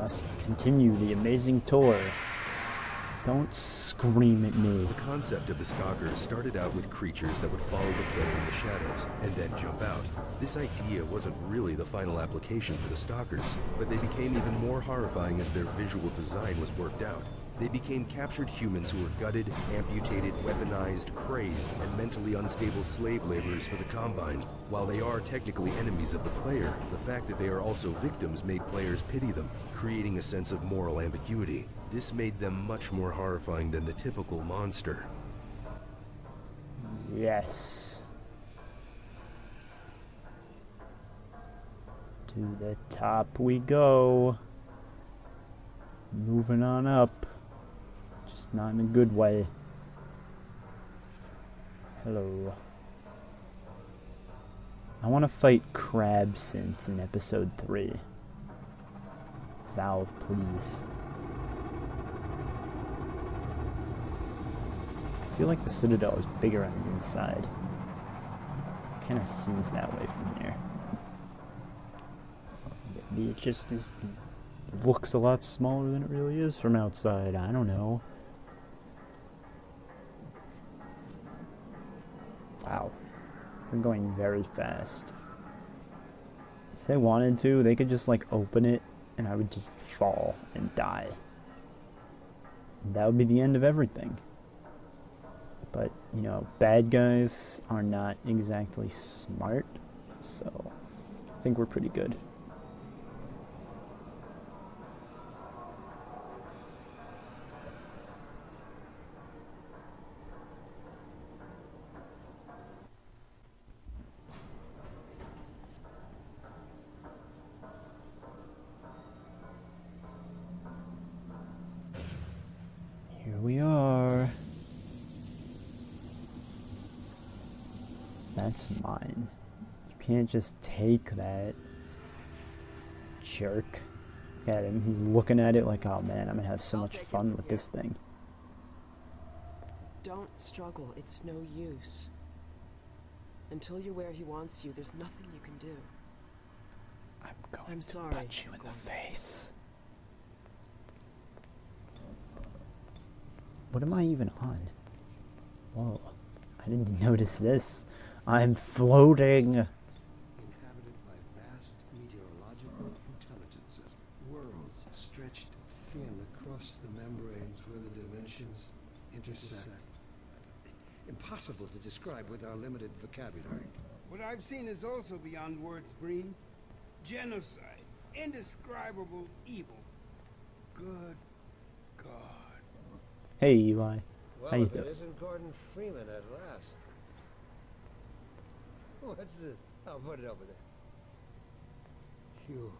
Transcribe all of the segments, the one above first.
must continue the amazing tour. Don't scream at me. The concept of the Stalkers started out with creatures that would follow the player in the shadows and then jump out. This idea wasn't really the final application for the Stalkers, but they became even more horrifying as their visual design was worked out. They became captured humans who were gutted, amputated, weaponized, crazed, and mentally unstable slave laborers for the Combine. While they are technically enemies of the player, the fact that they are also victims made players pity them, creating a sense of moral ambiguity. This made them much more horrifying than the typical monster. Yes. To the top we go. Moving on up. Just not in a good way. Hello. I want to fight Crab Since in episode 3. Valve, please. I feel like the Citadel is bigger on the inside. Kind of seems that way from here. Maybe it just is, looks a lot smaller than it really is from outside. I don't know. Wow. We're going very fast. If they wanted to, they could just like open it and I would just fall and die. And that would be the end of everything. But, you know, bad guys are not exactly smart, so I think we're pretty good. Here we are. That's mine. You can't just take that. Jerk. Look at him. He's looking at it like, oh man, I'm gonna have so much fun with this thing. Don't struggle. It's no use. Until you're where he wants you, there's nothing you can do. I'm sorry. Punch you in the face. What am I even on? Whoa. I didn't notice this. I'm floating. Inhabited by vast meteorological intelligences, worlds stretched thin across the membranes where the dimensions intersect. Impossible to describe with our limited vocabulary. What I've seen is also beyond words, Breen. Genocide. Indescribable evil. Good God. Hey, Eli. Well, How you if it doing? isn't Gordon Freeman at last. What's this? I'll put it over there. You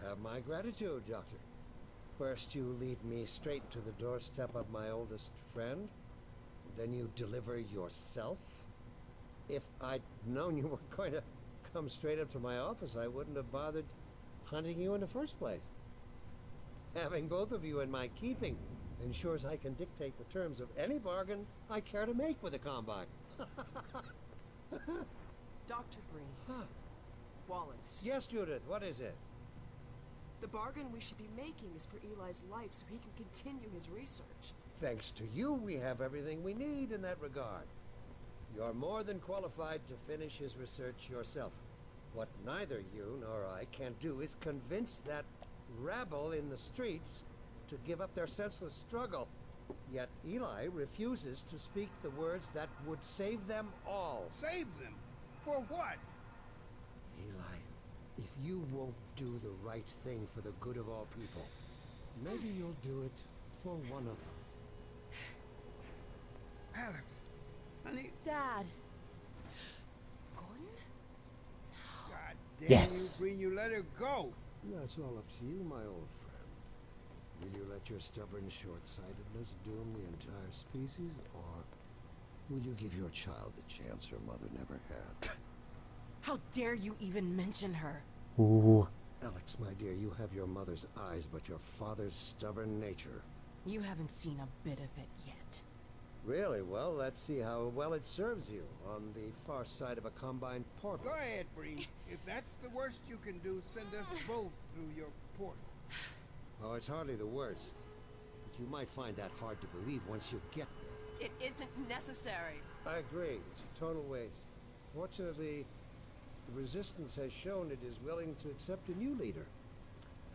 have my gratitude, Doctor. First you lead me straight to the doorstep of my oldest friend. Then you deliver yourself. If I'd known you were going to come straight up to my office, I wouldn't have bothered hunting you in the first place. Having both of you in my keeping ensures I can dictate the terms of any bargain I care to make with the Combine. Dr. Breen. Huh. Wallace. Yes, Judith, what is it? The bargain we should be making is for Eli's life so he can continue his research. Thanks to you, we have everything we need in that regard. You're more than qualified to finish his research yourself. What neither you nor I can do is convince that rabble in the streets to give up their senseless struggle. Yet Eli refuses to speak the words that would save them all. Save them? For what? Eli, if you won't do the right thing for the good of all people, maybe you'll do it for one of them. Alex, honey. Dad. Gordon? God damn Yes. you, Breen, you let her go. That's all up to you, my old friend. Will you let your stubborn short-sightedness doom the entire species, or will you give your child the chance her mother never had? How dare you even mention her? Ooh. Alex, my dear, you have your mother's eyes, but your father's stubborn nature. You haven't seen a bit of it yet. Really? Well, let's see how well it serves you on the far side of a Combine portal. Go ahead, Breen. If that's the worst you can do, send us both through your portal. Oh, it's hardly the worst. But you might find that hard to believe once you get there. It isn't necessary. I agree. It's a total waste. Fortunately, the Resistance has shown it is willing to accept a new leader.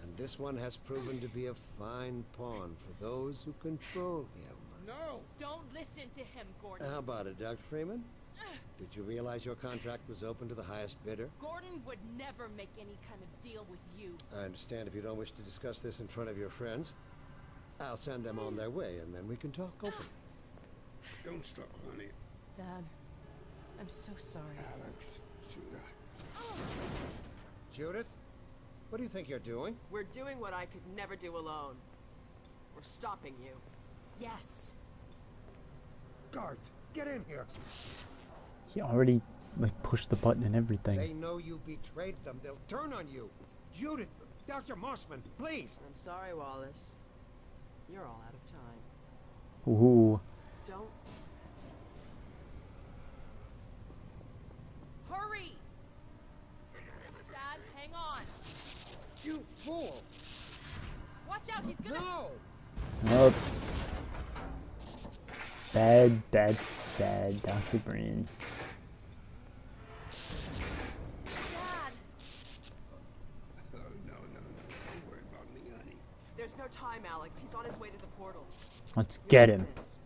And this one has proven to be a fine pawn for those who control him. No! Don't listen to him, Gordon. How about it, Dr. Freeman? Did you realize your contract was open to the highest bidder? Gordon would never make any kind of deal with you. I understand if you don't wish to discuss this in front of your friends. I'll send them on their way, and then we can talk openly. Don't stop, honey. Dad, I'm so sorry. Alex, sweetheart. Judith, what do you think you're doing? We're doing what I could never do alone. We're stopping you. Yes. Guards, get in here. He already like pushed the button and everything. They know you betrayed them. They'll turn on you. Judith, Dr. Mossman, please. I'm sorry, Wallace. You're all out of time. Ooh. Don't. Hurry! Dad, hang on. You fool. Watch out, he's gonna... No. Nope. Bad, Dr. Breen. Dad! Oh, no. Don't worry about me, honey. There's no time, Alex. He's on his way to the portal. Let's get him. This.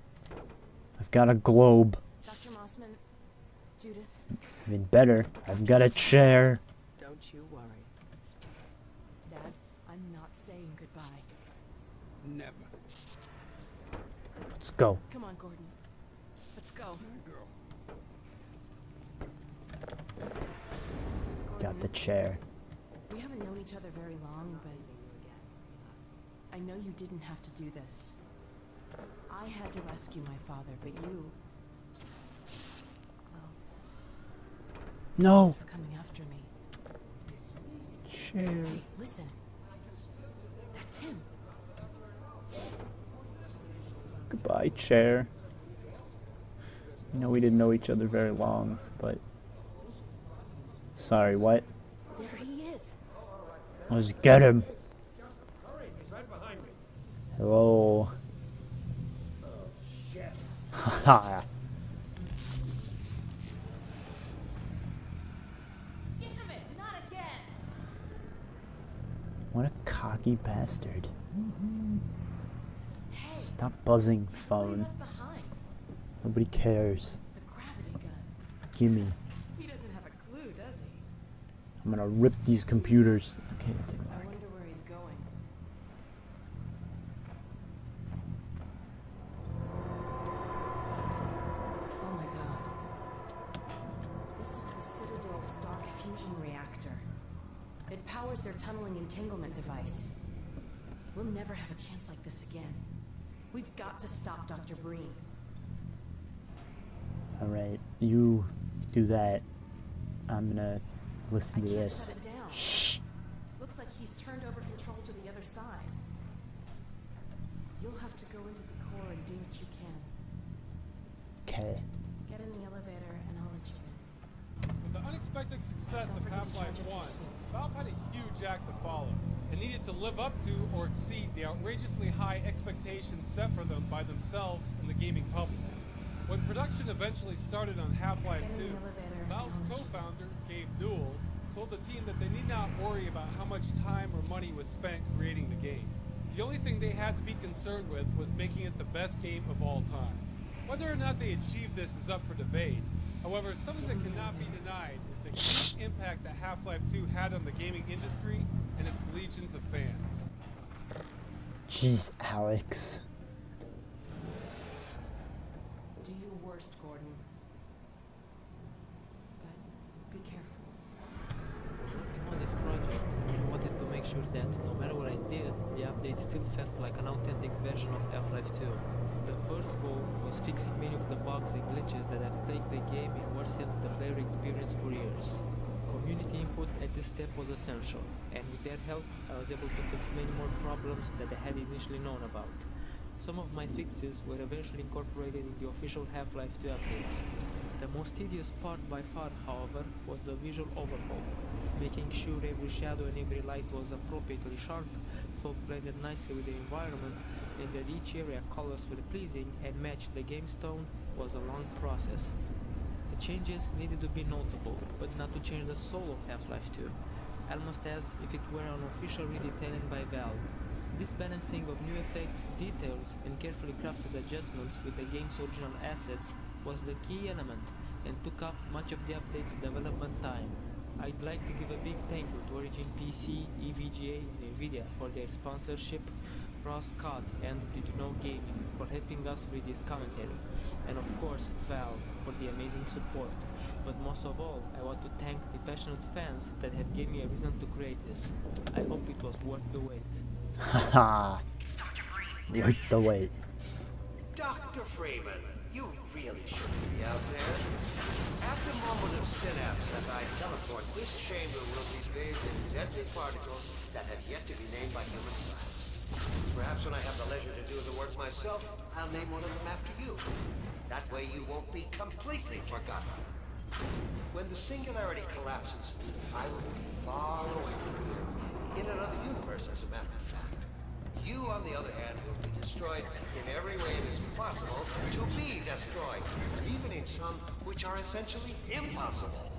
I've got a globe. Dr. Mossman, Judith, Even better, I've got a chair. Don't you worry. Dad, I'm not saying goodbye. Never. Let's go. Come on, Gordon. Let's go. Girl. Got the chair. We haven't known each other very long, but I know you didn't have to do this. I had to rescue my father, but you... Well, No. thanks for coming after me. Chair. Hey, listen. That's him. Goodbye, chair. You know we didn't know each other very long, but... Sorry, what? There he is. Let's get him. Hello. Haha. Damn it, not again. What a cocky bastard. Hey, Stop buzzing, what are you phone. left behind? Nobody cares. The gravity gun. Gimme. He doesn't have a clue, does he? I'm gonna rip these computers. Okay, it didn't I work. wonder where he's going. Oh my god. This is the Citadel's dark fusion reactor. It powers their tunneling entanglement device. We'll never have a chance like this again. We've got to stop Dr. Breen. Alright, you do that. I'm gonna listen I to can't this. shut it down. Shh! Looks like he's turned over control to the other side. You'll have to go into the core and do what you can. Okay. Get in the elevator and I'll let you in. With the unexpected success Don't of forget to Half-Life charge up your 1, suit. Valve had a huge act to follow. It needed to live up to or exceed the outrageously high expectations set for them by themselves and the gaming public. When production eventually started on Half-Life Get in 2, the elevator Valve's and I'll let you in. co-founder, Gabe Newell, told the team that they need not worry about how much time or money was spent creating the game. The only thing they had to be concerned with was making it the best game of all time. Whether or not they achieved this is up for debate. However, something that cannot be denied is the huge impact that Half-Life 2 had on the gaming industry and its legions of fans. Jeez, Alex. Do your worst, Gordon. But be careful. Working on this project, I wanted to make sure that no matter what I did, the update still felt like an authentic version of Half-Life 2. The first goal was fixing many of the bugs and glitches that have plagued the game and worsened the player experience for years. Community input at this step was essential, and with their help, I was able to fix many more problems that I had initially known about. Some of my fixes were eventually incorporated in the official Half-Life 2 updates. The most tedious part by far, however, was the visual overhaul, making sure every shadow and every light was appropriately sharp, workflow blended nicely with the environment, and that each area colors were pleasing and matched the game's tone was a long process. The changes needed to be notable, but not to change the soul of Half-Life 2, almost as if it were an official redetailing by Valve. This balancing of new effects, details, and carefully crafted adjustments with the game's original assets was the key element, and took up much of the update's development time. I'd like to give a big thank you to Origin PC, EVGA, and Nvidia for their sponsorship, Ross Scott and Did You Know Gaming for helping us with this commentary, and of course Valve for the amazing support. But most of all, I want to thank the passionate fans that have given me a reason to create this. I hope it was worth the wait. Haha. Worth the wait. Dr. Freeman, you really shouldn't be out there. At the moment of synapse, as I teleport, this chamber will be bathed in deadly particles that have yet to be named by human science. Perhaps when I have the leisure to do the work myself, I'll name one of them after you. That way you won't be completely forgotten. When the singularity collapses, I will be far away from here, in another universe, as a matter of fact. You, on the other hand, will be destroyed in every way it is possible to be destroyed, and even in some which are essentially impossible.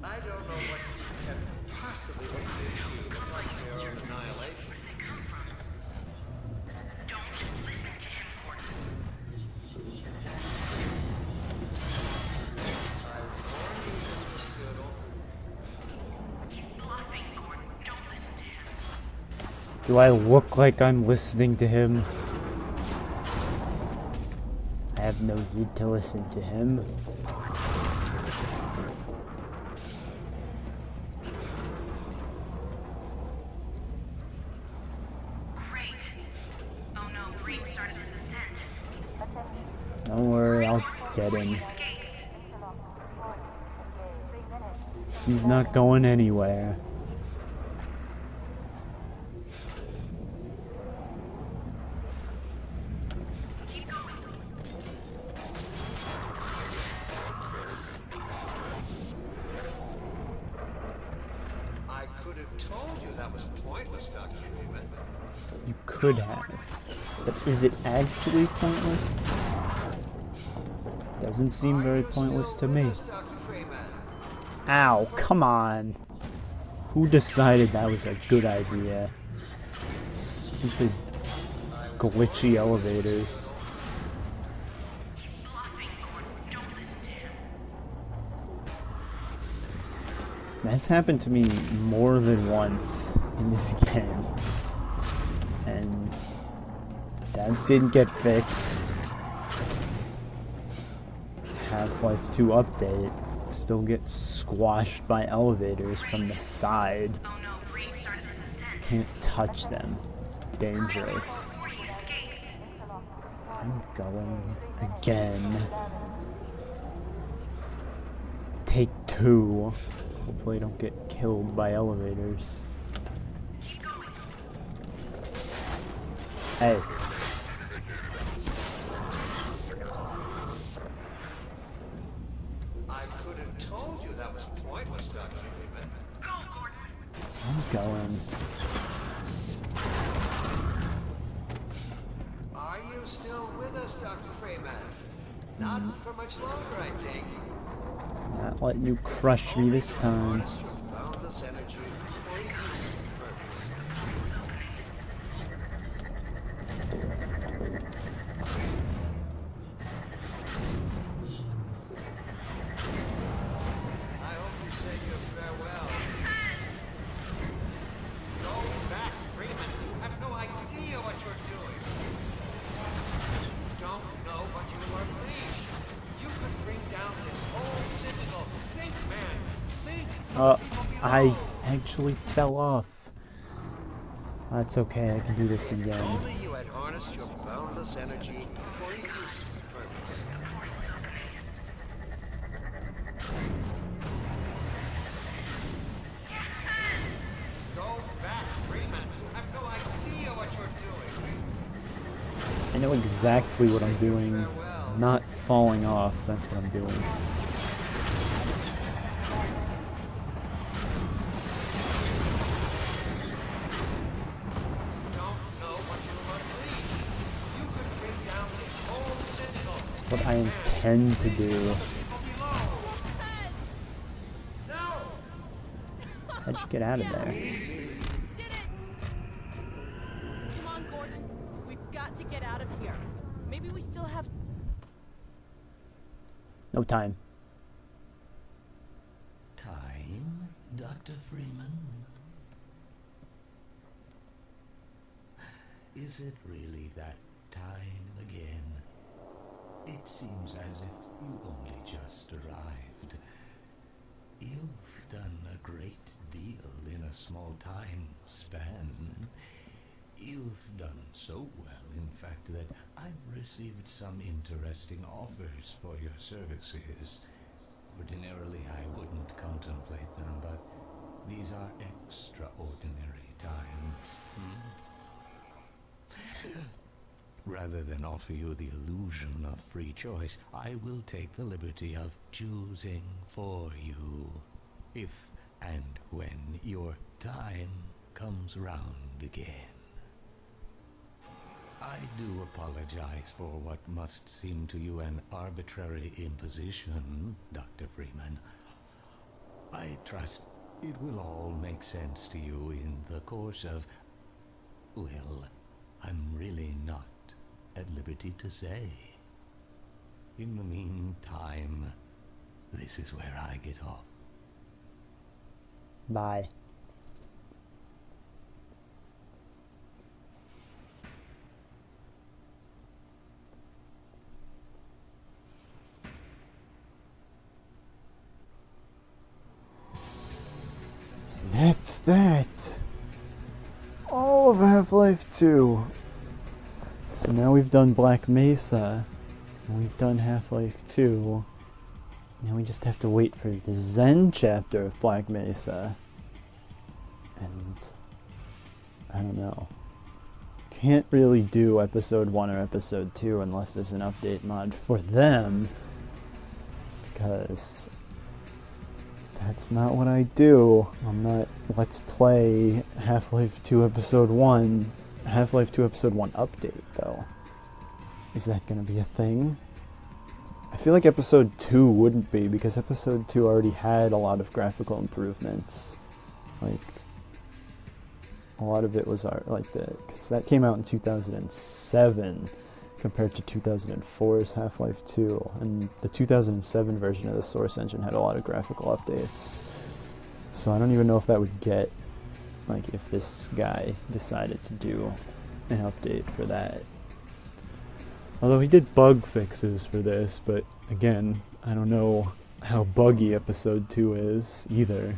I don't know what you can possibly hope to achieve apart from your own annihilation. Do I look like I'm listening to him? I have no need to listen to him. Great. Oh no, Green started his ascent. Don't worry, I'll get him. He's not going anywhere. You could have, but is it actually pointless? Doesn't seem very pointless to me. Ow, come on. Who decided that was a good idea? Stupid glitchy elevators. That's happened to me more than once in this game. And that didn't get fixed. Half-Life 2 update still gets squashed by elevators from the side. Can't touch them. It's dangerous. I'm going again. Take 2. Hopefully I don't get killed by elevators. Hey. I could have told you that was pointless, Dr. Freeman. I'm going. Are you still with us, Dr. Freeman? Not for much longer, I think. Not letting you crush me this time. Boundless energy for use purpose. I hope you say your farewell. Go back, Freeman. You have no idea what you're doing. You don't know what you unleash. You could bring down this whole citadel. Think, man. Think. I actually fell off. That's okay, I can do this again. Only you had harnessed your boundless energy for a useful purpose. Go back, Freeman. You have no idea what you're doing. I know exactly what I'm doing. I'm not falling off, that's what I'm doing. what I intend to do. How'd you get out of there? Did it! Come on, Gordon. We've got to get out of here. Maybe we still have... No time. Time, Dr. Freeman? Is it really that time again? It seems as if you only just arrived. You've done a great deal in a small time span. You've done so well, in fact, that I've received some interesting offers for your services. Ordinarily, I wouldn't contemplate them, but these are extraordinary times. Rather than offer you the illusion of free choice, I will take the liberty of choosing for you, if and when your time comes round again. I do apologize for what must seem to you an arbitrary imposition, Dr. Freeman. I trust it will all make sense to you in the course of... well, I'm really not at liberty to say. In the meantime, this is where I get off. Bye. That's that. All of Half-Life 2. So now we've done Black Mesa, and we've done Half-Life 2. Now we just have to wait for the Zen chapter of Black Mesa. And I don't know. Can't really do episode 1 or episode 2 unless there's an update mod for them, because that's not what I do. I'm not Let's Play Half-Life 2 episode 1. Half-Life 2 episode 1 update, though. Is that gonna be a thing? I feel like episode 2 wouldn't be, because episode 2 already had a lot of graphical improvements. Like, a lot of it was because that came out in 2007 compared to 2004's Half-Life 2, and the 2007 version of the Source Engine had a lot of graphical updates. So I don't even know if that would get, like, if this guy decided to do an update for that. Although he did bug fixes for this, but again, I don't know how buggy episode 2 is either.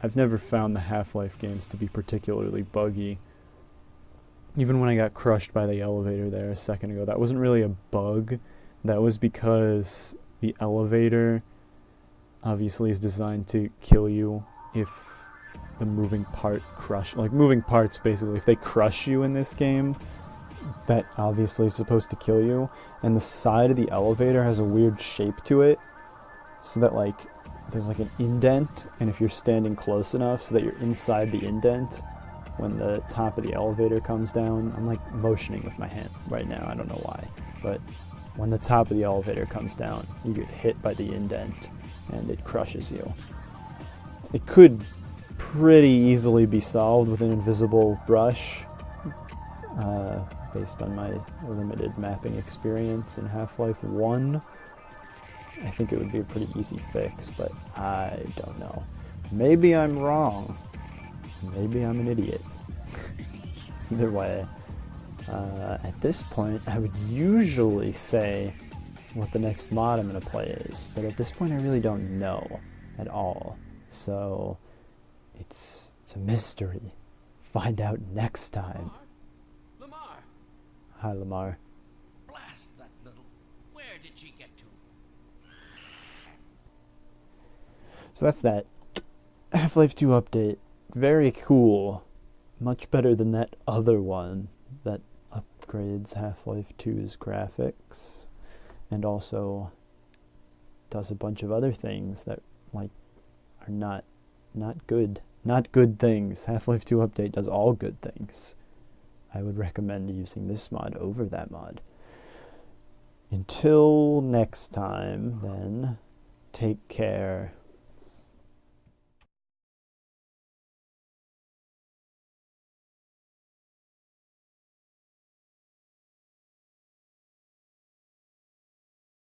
I've never found the Half-Life games to be particularly buggy. Even when I got crushed by the elevator there a second ago, that wasn't really a bug. That was because the elevator obviously is designed to kill you if the moving part moving parts basically, if they crush you in this game, that obviously is supposed to kill you. And the side of the elevator has a weird shape to it, so that like there's like an indent, and if you're standing close enough so that you're inside the indent when the top of the elevator comes down, I'm like motioning with my hands right now, I don't know why, but when the top of the elevator comes down, you get hit by the indent and it crushes you. It could pretty easily be solved with an invisible brush, based on my limited mapping experience in Half-Life 1. I think it would be a pretty easy fix, but I don't know. Maybe I'm wrong. Maybe I'm an idiot. Either way, at this point, I would usually say what the next mod I'm going to play is, but at this point I really don't know at all. So it's a mystery. Find out next time. Lamar! Hi, Lamar. Blast that little... Where did she get to? So that's that. Half-Life 2 update. Very cool. Much better than that other one that upgrades Half-Life 2's graphics and also does a bunch of other things that like are not good. Not good things. Half-Life 2 update does all good things. I would recommend using this mod over that mod. Until next time, then, take care.